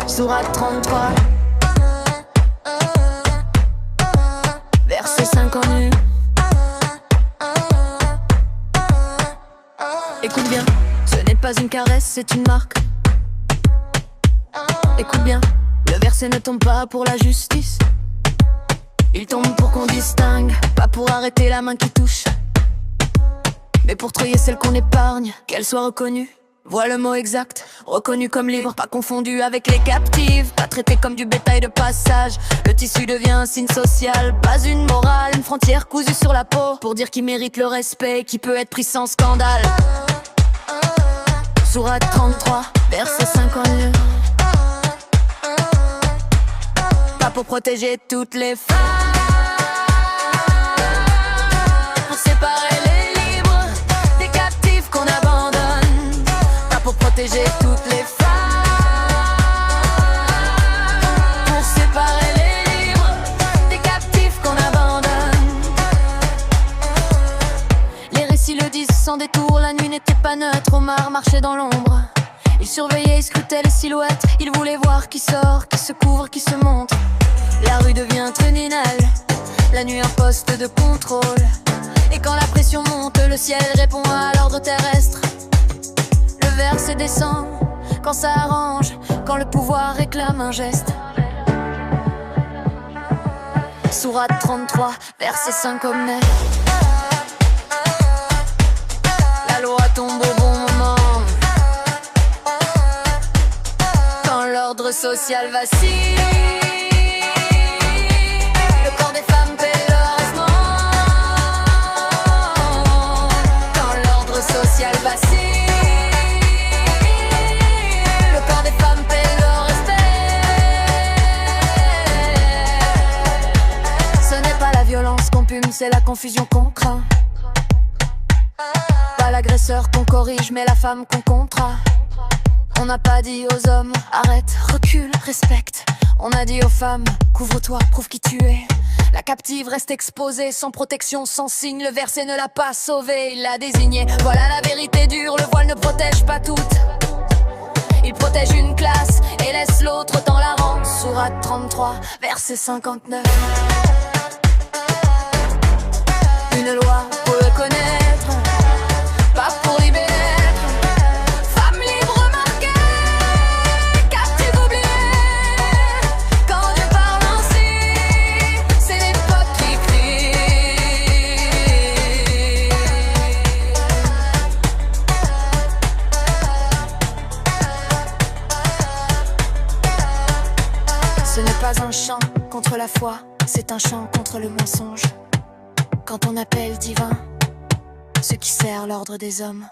Sourate 33, verset 51. Écoute bien, ce n'est pas une caresse, c'est une marque. Écoute bien, le verset ne tombe pas pour la justice. Il tombe pour qu'on distingue, pas pour arrêter la main qui touche, mais pour treuiller celle qu'on épargne, qu'elle soit reconnue. Vois le mot exact, reconnu comme libre, pas confondu avec les captives, pas traité comme du bétail de passage. Le tissu devient un signe social, pas une morale, une frontière cousue sur la peau, pour dire qui mérite le respect, qui peut être pris sans scandale. Sourate 33, verset 52. Pas pour protéger toutes les femmes, pour séparer les libres des captifs qu'on abandonne. Pour protéger toutes les femmes, pour séparer les libres des captifs qu'on abandonne. Les récits le disent sans détour, la nuit n'était pas neutre. Omar marchait dans l'ombre, il surveillait, il scrutait les silhouettes. Il voulait voir qui sort, qui se couvre, qui se montre. La rue devient tribunal, la nuit un poste de contrôle. Et quand la pression monte, le ciel répond à l'ordre terrestre. Le verset descend quand ça arrange, quand le pouvoir réclame un geste. Sourate 33, verset 59. La loi tombe au bon moment, quand l'ordre social vacille. Le corps des femmes paie leur restement, quand l'ordre social vacille. C'est la confusion qu'on craint, pas l'agresseur qu'on corrige, mais la femme qu'on contraint. On n'a pas dit aux hommes arrête, recule, respecte. On a dit aux femmes couvre-toi, prouve qui tu es. La captive reste exposée, sans protection, sans signe. Le verset ne l'a pas sauvée, il l'a désignée. Voilà la vérité dure, le voile ne protège pas toutes. Il protège une classe et laisse l'autre dans la rente. Sourate 33, verset 59. Une loi pour le connaître, pas pour libérer. Femme libre marquée, captive oubliée. Quand Dieu parle ainsi, c'est l'époque qui crie. Ce n'est pas un chant contre la foi, c'est un chant contre le mensonge. Quand on appelle divin ce qui sert l'ordre des hommes.